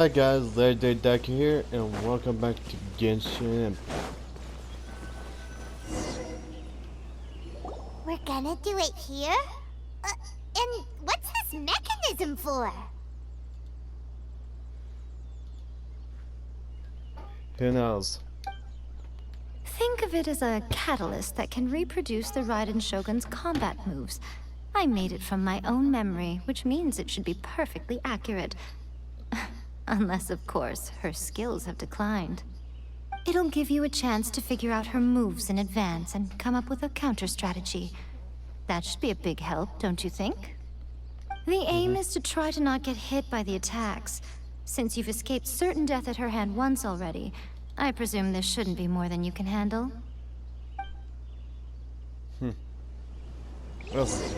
Hi guys, Legendarydekker here, and welcome back to Genshin Impact. We're gonna do it here? And what's this mechanism for? Who knows? Think of it as a catalyst that can reproduce the Raiden Shogun's combat moves. I made it from my own memory, which means it should be perfectly accurate. Unless, of course, her skills have declined. It'll give you a chance to figure out her moves in advance and come up with a counter-strategy. That should be a big help, don't you think? The aim is to try to not get hit by the attacks. Since you've escaped certain death at her hand once already, I presume this shouldn't be more than you can handle. We'll see.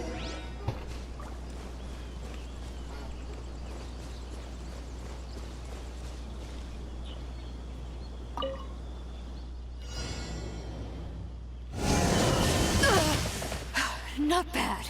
Not bad.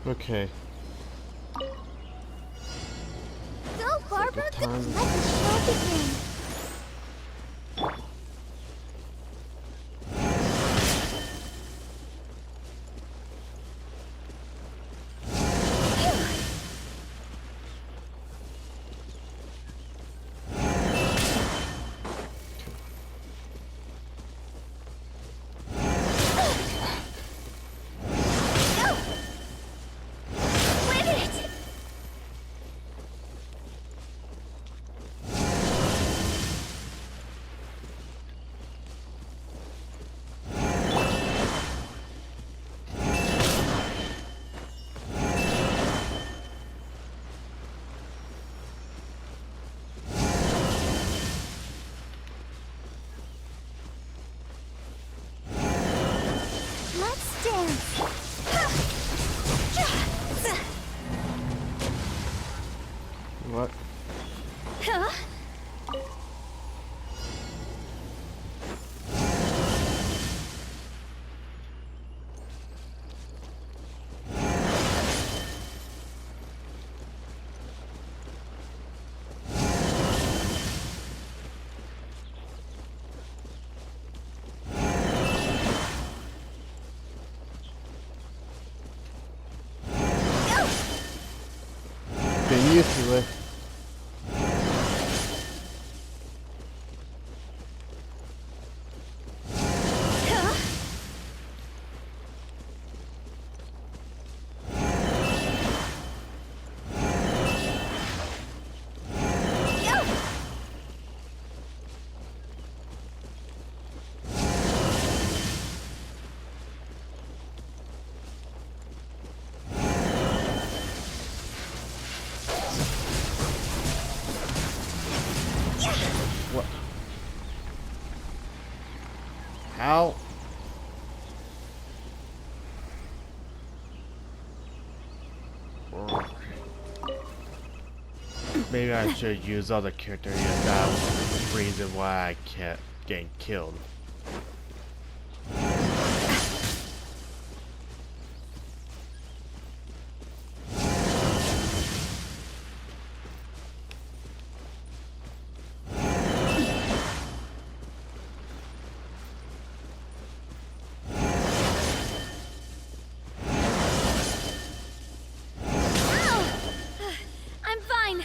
Okay. Go, Barbara! Good time. Let the show begin! Let's dance! What? Huh? Been used to it. What? How? Maybe I should use other characters. Yeah, that was the reason why I kept getting killed. I'm fine.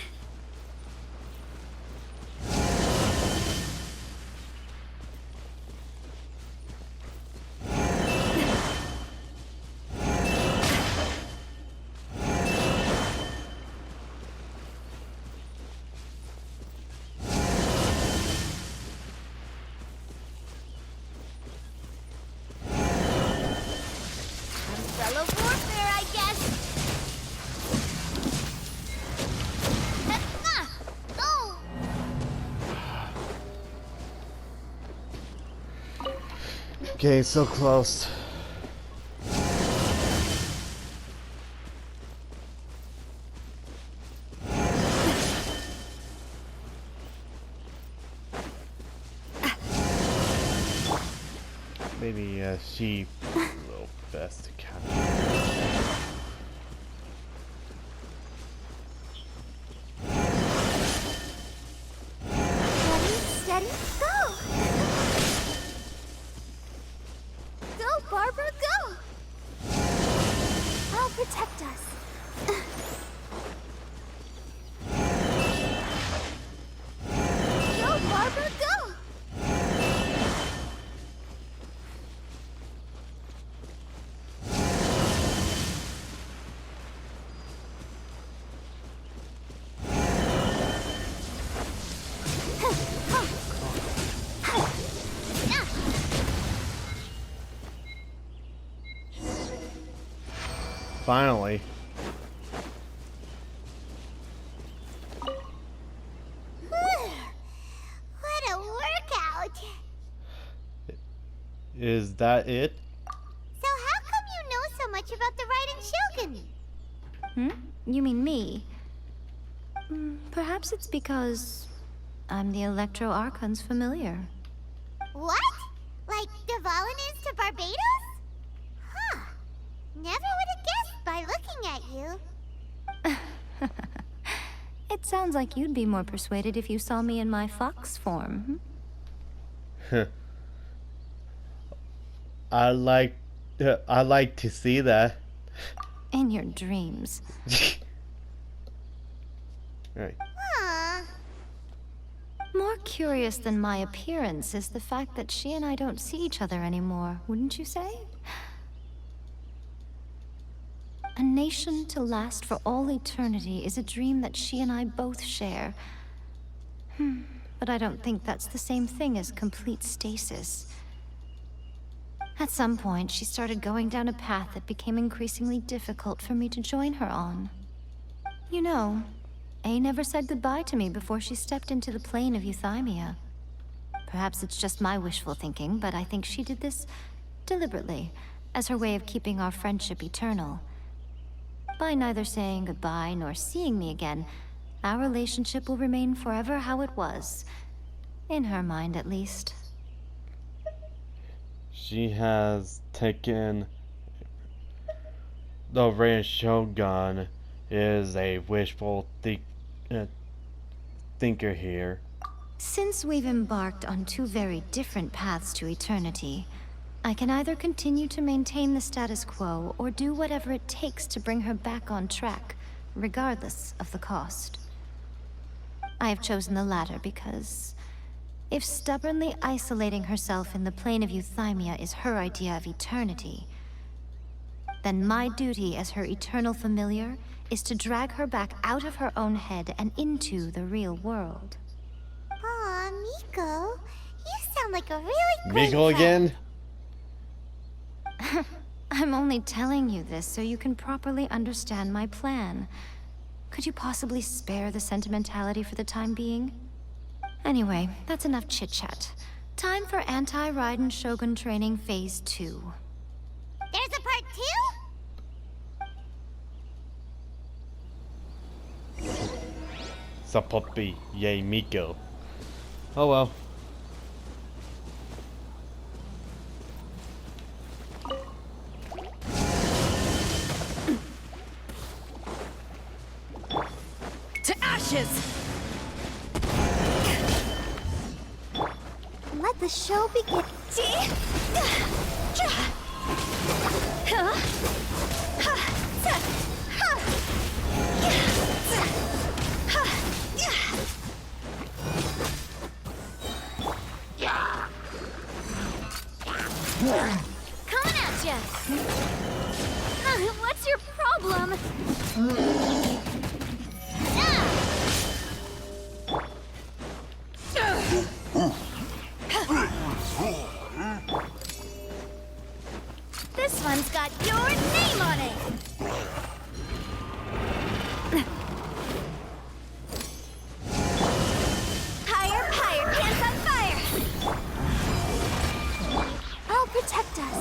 Okay, so close. Maybe she a little best to capture. Ready, steady, go! Go, Barbara, go! I'll protect us. Go, Barbara, go! Finally. What a workout! Is that it? So how come you know so much about the Raiden Shogun? You mean me? Perhaps it's because I'm the Electro Archon's familiar. What? Like Dvalin is to Barbados? Huh. Never would have guessed by looking at you. It sounds like you'd be more persuaded if you saw me in my fox form. I like to see that. In your dreams. Right. Huh. More curious than my appearance is the fact that she and I don't see each other anymore, wouldn't you say? A nation to last for all eternity is a dream that she and I both share. But I don't think that's the same thing as complete stasis. At some point, she started going down a path that became increasingly difficult for me to join her on. You know, A never said goodbye to me before she stepped into the plane of Euthymia. Perhaps it's just my wishful thinking, but I think she did this deliberately, as her way of keeping our friendship eternal. By neither saying goodbye nor seeing me again, our relationship will remain forever how it was. In her mind, at least. She has taken the Raiden Shogun is a wishful thinker here. Since we've embarked on two very different paths to eternity, I can either continue to maintain the status quo or do whatever it takes to bring her back on track, regardless of the cost. I have chosen the latter because if stubbornly isolating herself in the plane of Euthymia is her idea of eternity, then my duty as her eternal familiar is to drag her back out of her own head and into the real world. Aw, Miko. You sound like a really great Miko friend. again? I'm only telling you this so you can properly understand my plan. Could you possibly spare the sentimentality for the time being? Anyway, that's enough chit-chat. Time for anti-Raiden Shogun training phase 2. There's a part 2? Sapopi, yay Miko. Oh well. To ashes! Let the show begin. Coming at ya! What's your problem? This one's got your name on it. Higher, higher, hands on fire. I'll protect us.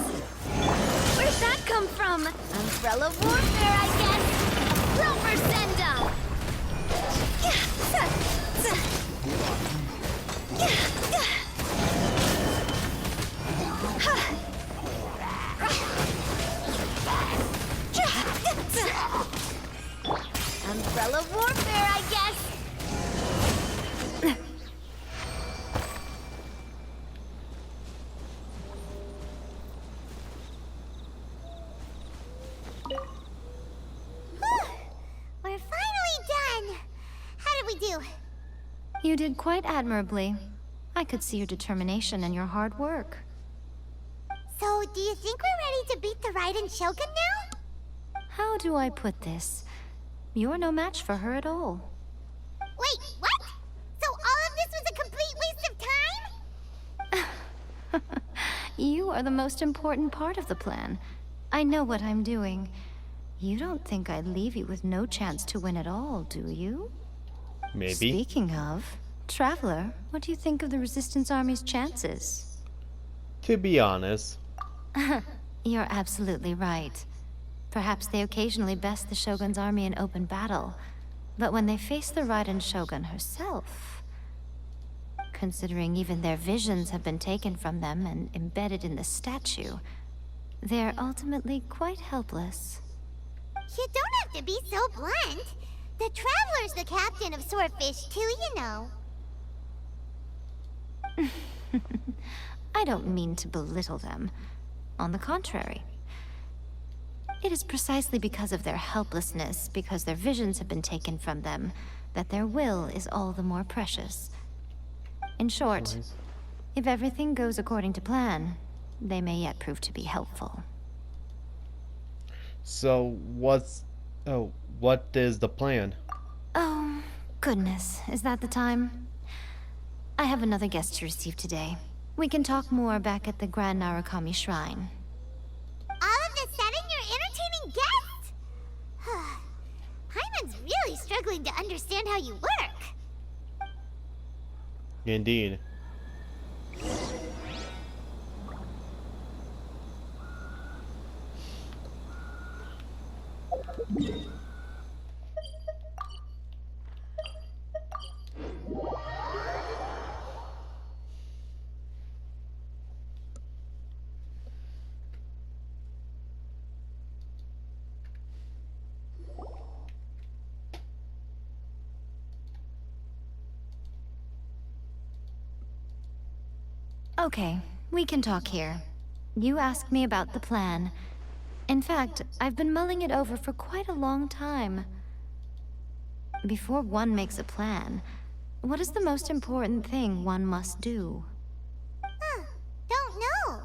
Where'd that come from? Umbrella warfare, I guess. Rover send-up. Umbrella warfare, I guess. We're finally done. How did we do? You did quite admirably. I could see your determination and your hard work. So, do you think we're ready to beat the Raiden Shogun now? How do I put this? You're no match for her at all. Wait, what? So all of this was a complete waste of time? You are the most important part of the plan. I know what I'm doing. You don't think I'd leave you with no chance to win at all, do you? Maybe. Speaking of, Traveler, what do you think of the Resistance Army's chances? To be honest, You're absolutely right. Perhaps they occasionally best the Shogun's army in open battle, but when they face the Raiden Shogun herself, considering even their visions have been taken from them and embedded in the statue, they're ultimately quite helpless. You don't have to be so blunt. The Traveler's the captain of Swordfish too, you know. I don't mean to belittle them. On the contrary. It is precisely because of their helplessness, because their visions have been taken from them, that their will is all the more precious. In short, if everything goes according to plan, they may yet prove to be helpful. so what is the plan? Oh, goodness. Is that the time? I have another guest to receive today. We can talk more back at the Grand Narukami Shrine. All of a sudden, you're entertaining guests? Paimon's really struggling to understand how you work. Indeed. Okay, we can talk here. You asked me about the plan. In fact, I've been mulling it over for quite a long time. Before one makes a plan, what is the most important thing one must do? Don't know.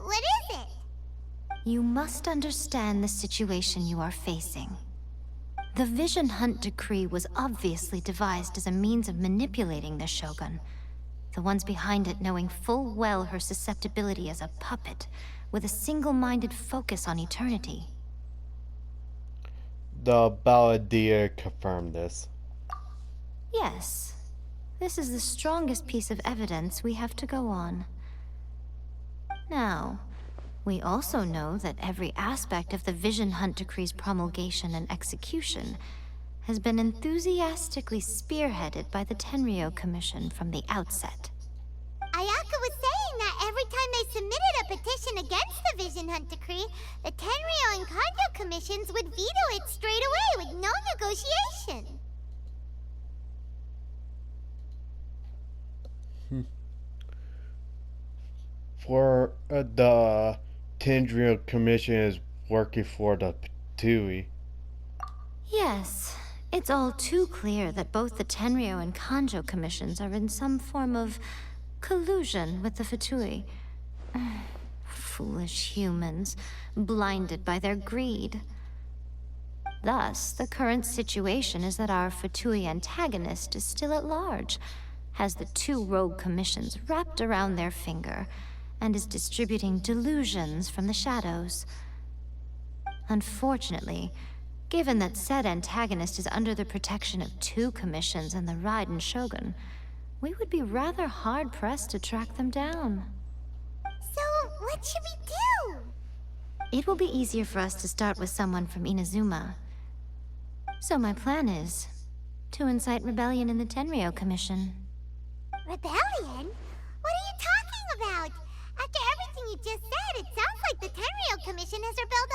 What is it? You must understand the situation you are facing. The Vision Hunt Decree was obviously devised as a means of manipulating the Shogun. The ones behind it knowing full well her susceptibility as a puppet, with a single-minded focus on eternity. The Balladeer confirmed this. Yes. This is the strongest piece of evidence we have to go on. Now, we also know that every aspect of the Vision Hunt Decree's promulgation and execution has been enthusiastically spearheaded by the Tenryou Commission from the outset. Ayaka was saying that every time they submitted a petition against the Vision Hunt Decree, the Tenryou and Kanjo commissions would veto it straight away with no negotiation. For the Tenryou Commission is working for the Fatui. Yes, it's all too clear that both the Tenryou and Kanjo commissions are in some form of collusion with the Fatui. Foolish humans, blinded by their greed. Thus, the current situation is that our Fatui antagonist is still at large, has the two rogue commissions wrapped around their finger, and is distributing delusions from the shadows. Unfortunately, given that said antagonist is under the protection of two commissions and the Raiden Shogun, we would be rather hard-pressed to track them down. So, what should we do? It will be easier for us to start with someone from Inazuma. So my plan is to incite rebellion in the Tenryou Commission. Rebellion? What are you talking about? After everything you just said, it sounds like the Tenryou Commission has rebelled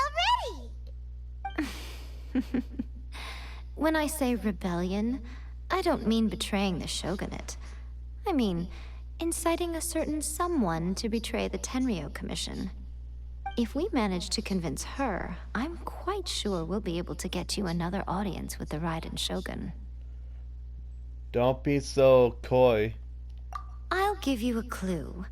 already. When I say rebellion, I don't mean betraying the shogunate. I mean inciting a certain someone to betray the Tenryou Commission. If we manage to convince her, I'm quite sure we'll be able to get you another audience with the Raiden Shogun. Don't be so coy. I'll give you a clue.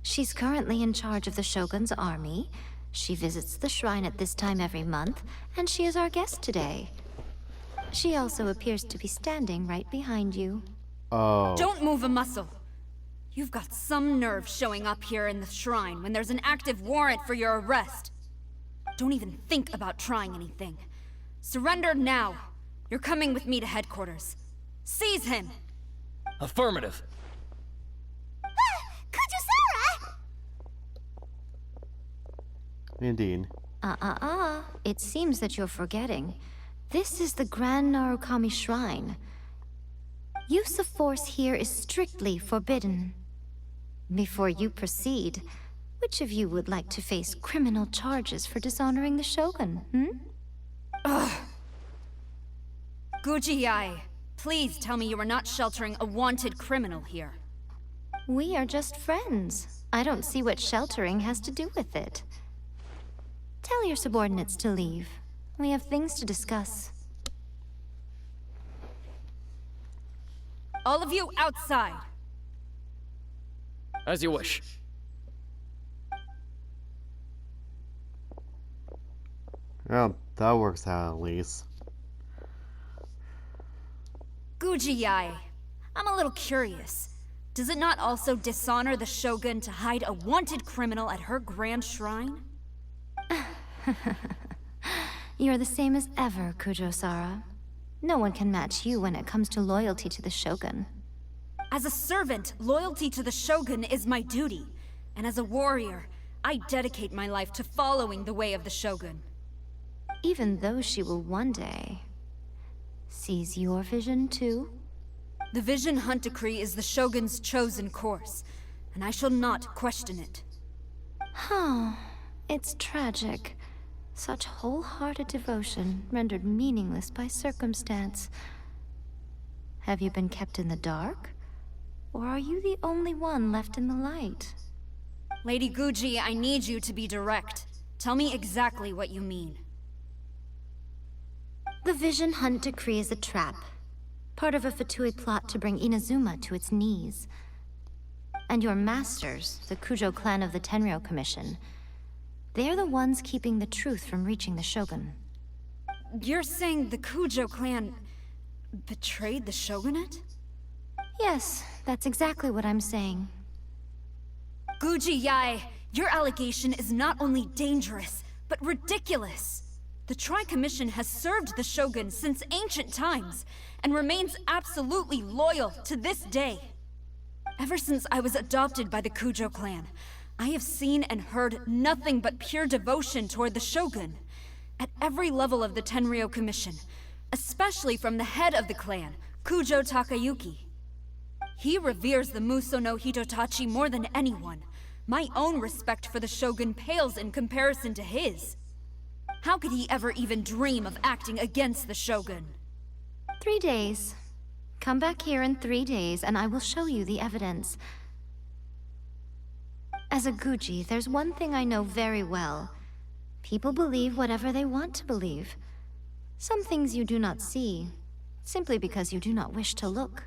She's currently in charge of the Shogun's army. She visits the shrine at this time every month, and she is our guest today. She also appears to be standing right behind you. Oh. Don't move a muscle. You've got some nerve showing up here in the shrine when there's an active warrant for your arrest. Don't even think about trying anything. Surrender now. You're coming with me to headquarters. Seize him! Affirmative. Kujusara! Indeed. It seems that you're forgetting. This is the Grand Narukami Shrine. Use of force here is strictly forbidden. Before you proceed, which of you would like to face criminal charges for dishonoring the Shogun, Ugh. Guji-ai, please tell me you are not sheltering a wanted criminal here. We are just friends. I don't see what sheltering has to do with it. Tell your subordinates to leave. We have things to discuss. All of you outside. As you wish. Well, that works out at least. Guji-ai, I'm a little curious. Does it not also dishonor the Shogun to hide a wanted criminal at her grand shrine? You're the same as ever, Kujo-sara. No one can match you when it comes to loyalty to the Shogun. As a servant, loyalty to the Shogun is my duty. And as a warrior, I dedicate my life to following the way of the Shogun. Even though she will one day seize your vision too? The Vision Hunt Decree is the Shogun's chosen course, and I shall not question it. It's tragic. Such wholehearted devotion rendered meaningless by circumstance. Have you been kept in the dark? Or are you the only one left in the light? Lady Guji, I need you to be direct. Tell me exactly what you mean. The Vision Hunt Decree is a trap. Part of a Fatui plot to bring Inazuma to its knees. And your masters, the Kujo clan of the Tenryou Commission, they're the ones keeping the truth from reaching the Shogun. You're saying the Kujo clan betrayed the Shogunate? Yes, that's exactly what I'm saying. Guji-ai, your allegation is not only dangerous, but ridiculous. The Tri-Commission has served the Shogun since ancient times, and remains absolutely loyal to this day. Ever since I was adopted by the Kujo clan, I have seen and heard nothing but pure devotion toward the Shogun. At every level of the Tenryou Commission, especially from the head of the clan, Kujo Takayuki. He reveres the Muso no Hitotachi more than anyone. My own respect for the Shogun pales in comparison to his. How could he ever even dream of acting against the Shogun? 3 days. Come back here in 3 days, and I will show you the evidence. As a Guji, there's one thing I know very well. People believe whatever they want to believe. Some things you do not see, simply because you do not wish to look.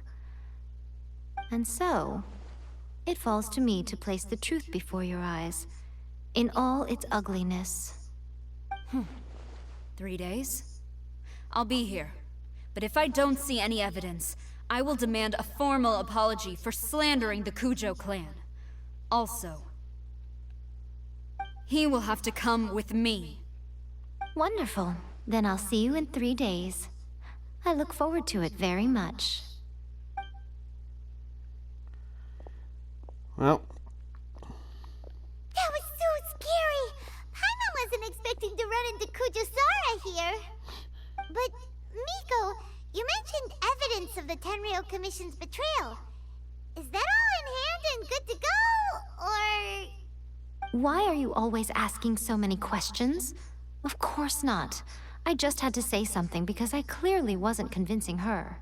And so, it falls to me to place the truth before your eyes, in all its ugliness. 3 days? I'll be here. But if I don't see any evidence, I will demand a formal apology for slandering the Kujo clan. Also, he will have to come with me. Wonderful. Then I'll see you in 3 days. I look forward to it very much. That Well, was so the Tenryou Commission's betrayal. Is that all in hand and good to go, or...? Why are you always asking so many questions? Of course not. I just had to say something because I clearly wasn't convincing her.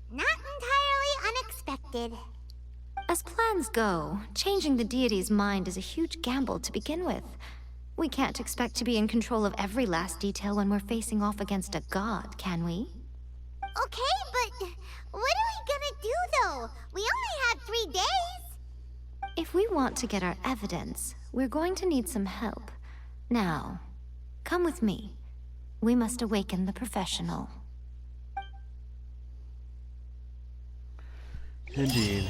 Not entirely unexpected. As plans go, changing the deity's mind is a huge gamble to begin with. We can't expect to be in control of every last detail when we're facing off against a god, can we? Okay, but what are we gonna do, though? We only have 3 days. If we want to get our evidence, we're going to need some help. Now, come with me. We must awaken the professional. Indeed.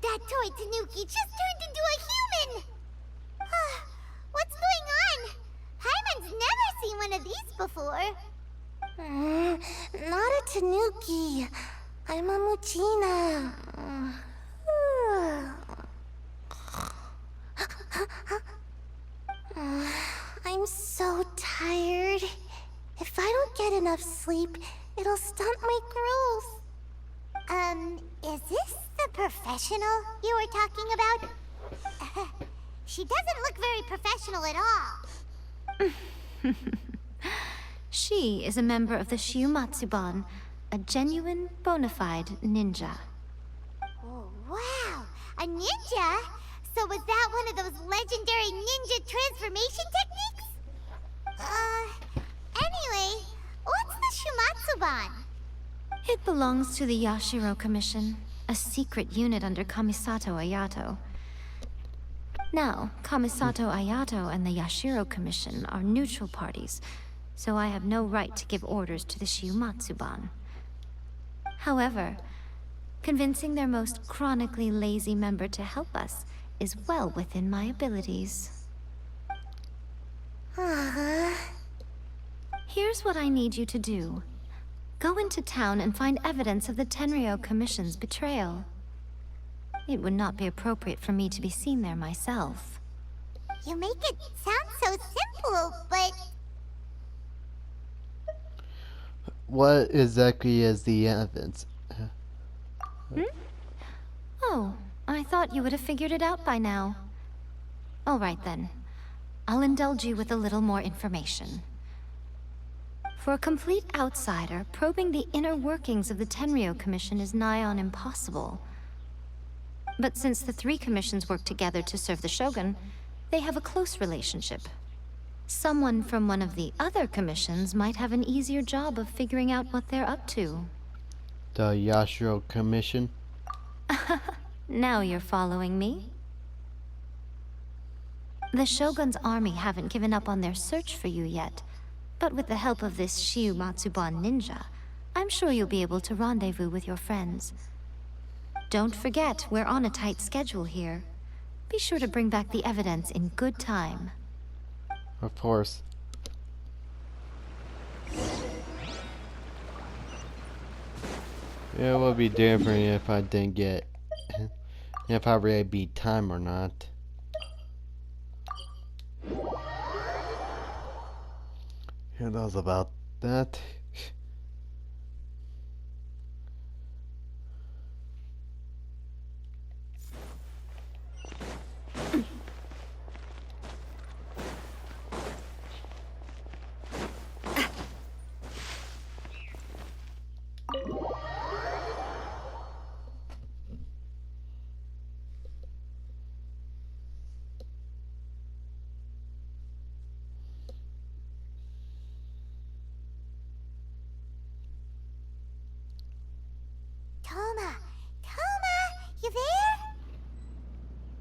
That toy Tanuki just turned into a human! What's going on? Hyman's never seen one of these before. Not a Tanuki. I'm a Muchina. I'm so tired. If I don't get enough sleep, it'll stunt my growth. Is this the professional you were talking about? She doesn't look very professional at all. She is a member of the Shiumatsuban, a genuine, bona fide ninja. Oh, wow! A ninja? So was that one of those legendary ninja transformation techniques? Anyway, what's the Shumatsuban? It belongs to the Yashiro Commission, a secret unit under Kamisato Ayato. Now, Kamisato Ayato and the Yashiro Commission are neutral parties, so I have no right to give orders to the Shiumatsuban. However, convincing their most chronically lazy member to help us is well within my abilities. Here's what I need you to do. Go into town and find evidence of the Tenryou Commission's betrayal. It would not be appropriate for me to be seen there myself. You make it sound so simple, but... What exactly is the evidence? Oh, I thought you would have figured it out by now. All right then. I'll indulge you with a little more information. For a complete outsider, probing the inner workings of the Tenryou Commission is nigh on impossible. But since the 3 commissions work together to serve the Shogun, they have a close relationship. Someone from one of the other commissions might have an easier job of figuring out what they're up to. The Yashiro Commission? Now you're following me. The Shogun's army haven't given up on their search for you yet, but with the help of this Shiumatsuban ninja, I'm sure you'll be able to rendezvous with your friends. Don't forget, we're on a tight schedule here. Be sure to bring back the evidence in good time. Of course. It would be different if I didn't get If I really beat time or not. Who knows about that? Toma! Toma! You there?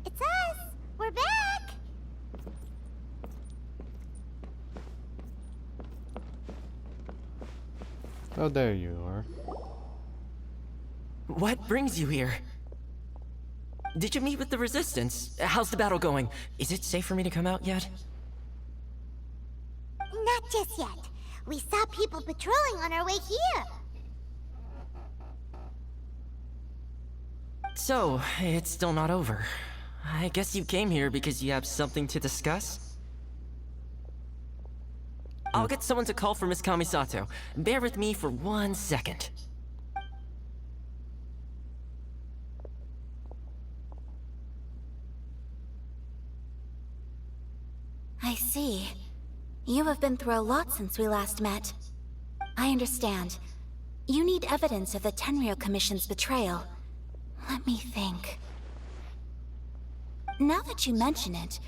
It's us! We're back! Oh, there you are. What brings you here? Did you meet with the Resistance? How's the battle going? Is it safe for me to come out yet? Not just yet. We saw people patrolling on our way here. So, it's still not over. I guess you came here because you have something to discuss? I'll get someone to call for Miss Kamisato. Bear with me for 1 second. I see. You have been through a lot since we last met. I understand. You need evidence of the Tenryou Commission's betrayal. Let me think. Now that you mention it,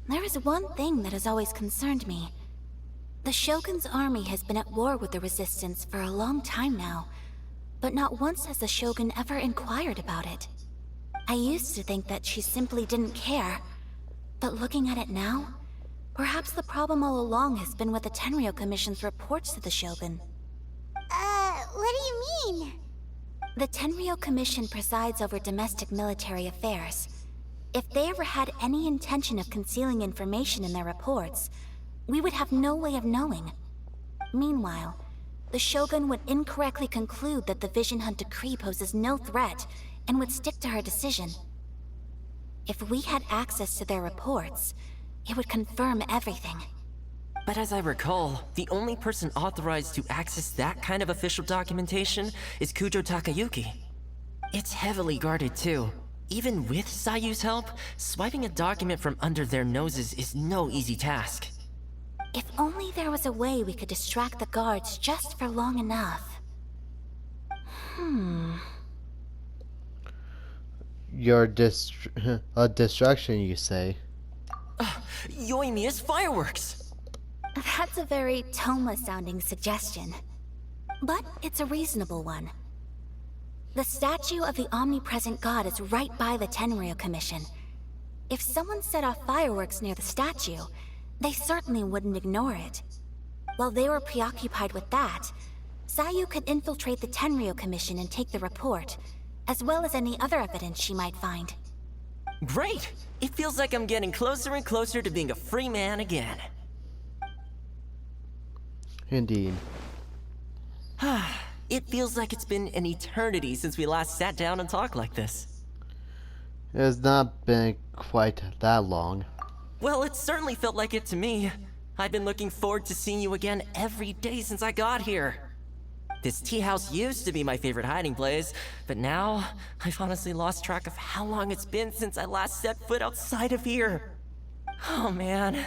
there is one thing that has always concerned me. The Shogun's army has been at war with the Resistance for a long time now, but not once has the Shogun ever inquired about it. I used to think that she simply didn't care, but looking at it now, perhaps the problem all along has been with the Tenryou Commission's reports to the Shogun. What do you mean? The Tenryou Commission presides over domestic military affairs. If they ever had any intention of concealing information in their reports, we would have no way of knowing. Meanwhile, the Shogun would incorrectly conclude that the Vision Hunt decree poses no threat and would stick to her decision. If we had access to their reports, it would confirm everything. But as I recall, the only person authorized to access that kind of official documentation is Kujo Takayuki. It's heavily guarded too. Even with Sayu's help, swiping a document from under their noses is no easy task. If only there was a way we could distract the guards just for long enough. You're a distraction, you say. Yoimiya's fireworks! That's a very Toma-sounding suggestion. But it's a reasonable one. The statue of the omnipresent god is right by the Tenryou Commission. If someone set off fireworks near the statue, they certainly wouldn't ignore it. While they were preoccupied with that, Sayu could infiltrate the Tenryou Commission and take the report, as well as any other evidence she might find. Great! It feels like I'm getting closer and closer to being a free man again. Indeed. It feels like it's been an eternity since we last sat down and talked like this. It has not been quite that long. Well, it certainly felt like it to me. I've been looking forward to seeing you again every day since I got here. This tea house used to be my favorite hiding place, but now I've honestly lost track of how long it's been since I last set foot outside of here. Oh man,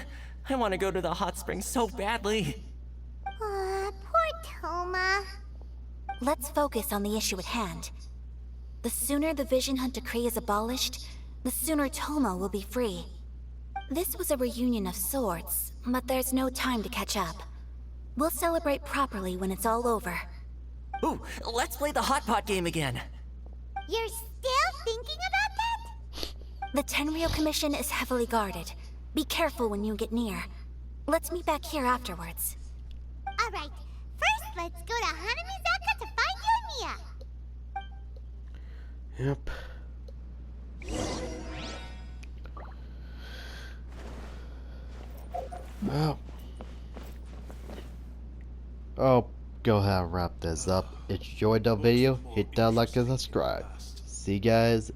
I want to go to the hot springs so badly. Poor Toma. Let's focus on the issue at hand. The sooner the Vision Hunt decree is abolished, the sooner Toma will be free. This was a reunion of sorts, but there's no time to catch up. We'll celebrate properly when it's all over. Ooh, let's play the hot pot game again. You're still thinking about that? The Tenryou Commission is heavily guarded. Be careful when you get near. Let's meet back here afterwards. Alright, first let's go to Hanamizaka to find Yoimiya. Yep. Well. Oh, go ahead and wrap this up. If you enjoyed the video, hit that like and subscribe. See you guys